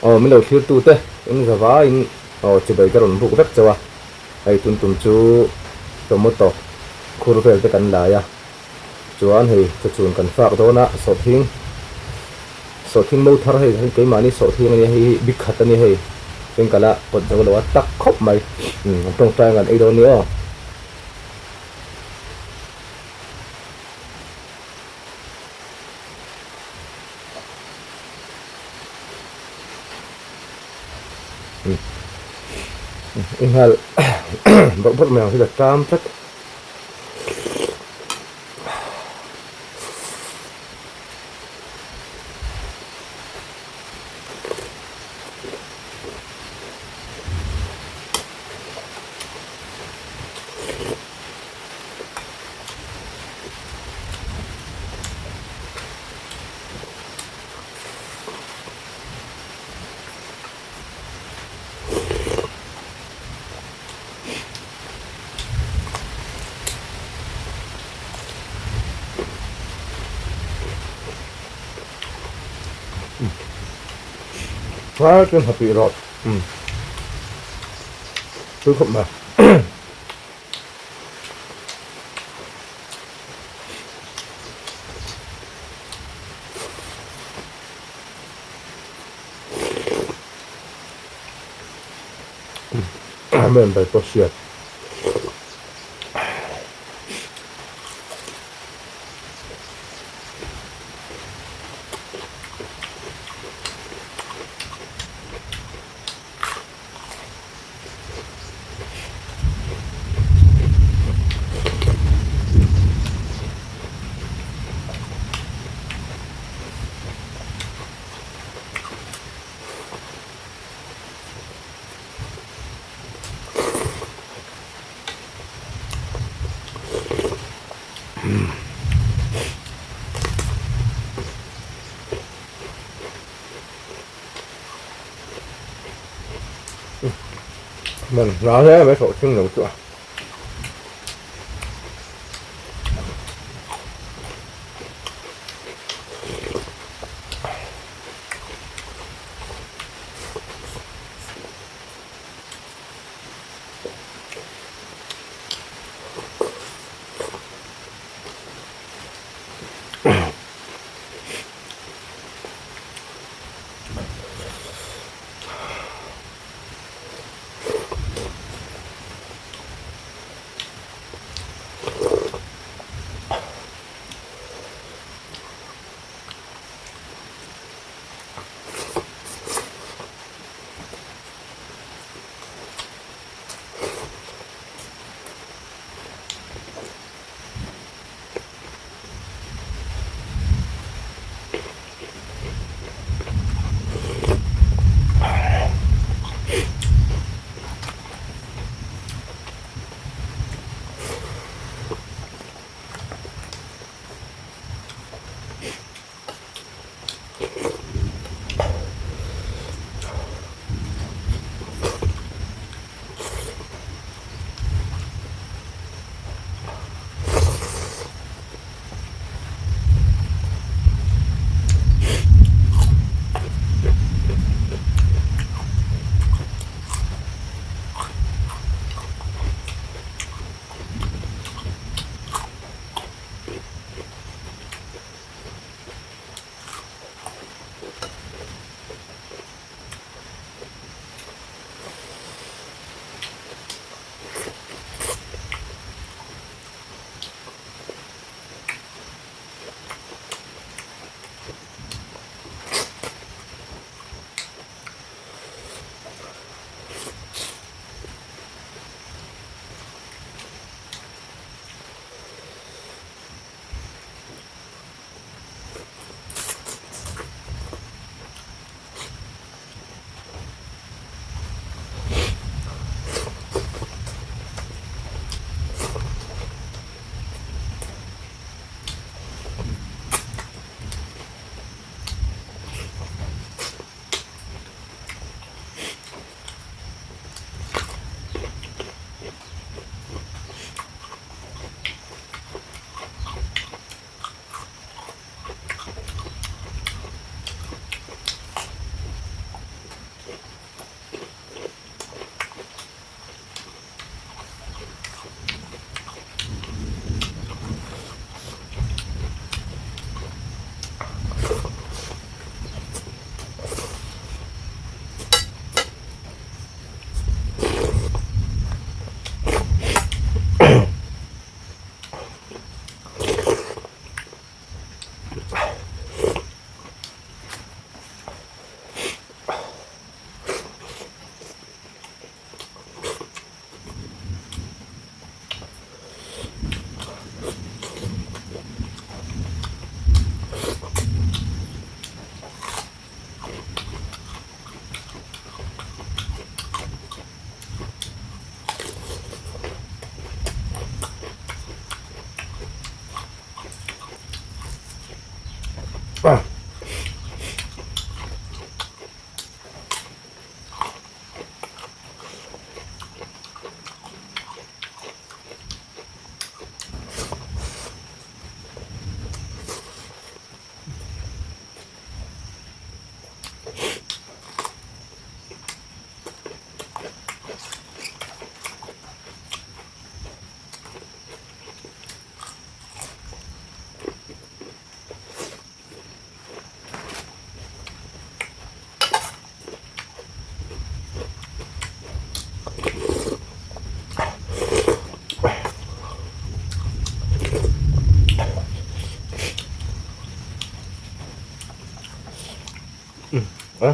mình đầu thil tu te in zawa in chu bai ka ron buk vek chawa ai tum chu tomato khur vel te kan la ya chuan hei chu chun kan fak dona so thing mo thar hei ke mani so thing ani hei big khat ani hei pen kala pot jaw lo tak khop mai tong tang an ei do ni o in hal bak bak mèo thì là cam tất quá trên hợp vị rồi tôi không mà mình phải có chuyện mình nói thế mới phổ trưng được chưa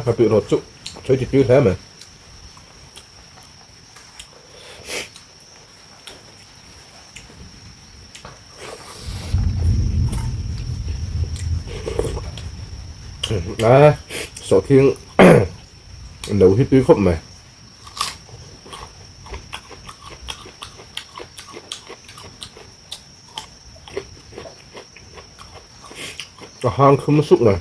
Hả bị rột chút chơi chữ thế mà sợ thiên nấu hít túi khóc mà hang không xúc này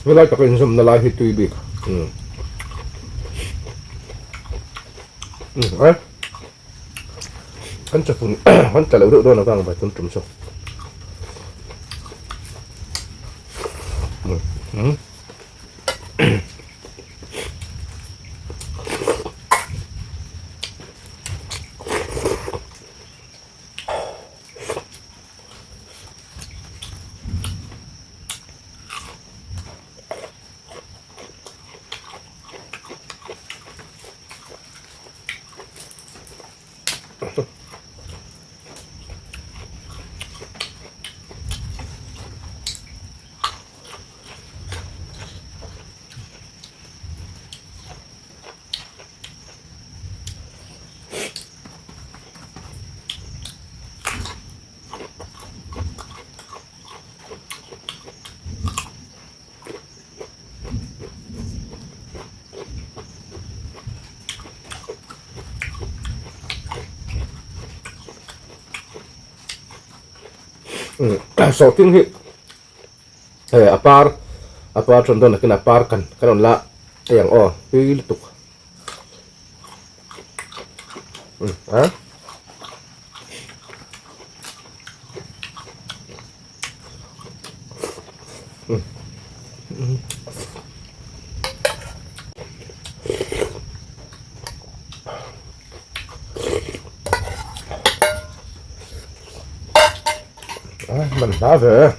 Wala ka pinsam na lahi tuibig. Kan sa pun kan sa laro do na bang ba tum so. So ting hi apar chon don na apar kan karon la yang pil tuk ha mình đã về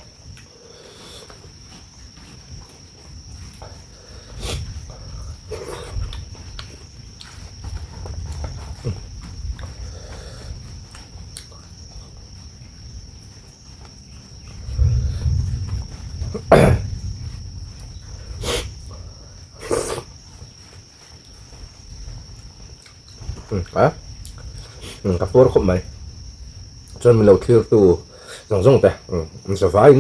cặp tôi không mày cho mình lâu thiêu tu rong rong ta mình sẽ phải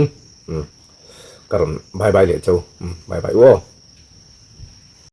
karon bye bye le châu bye bye wo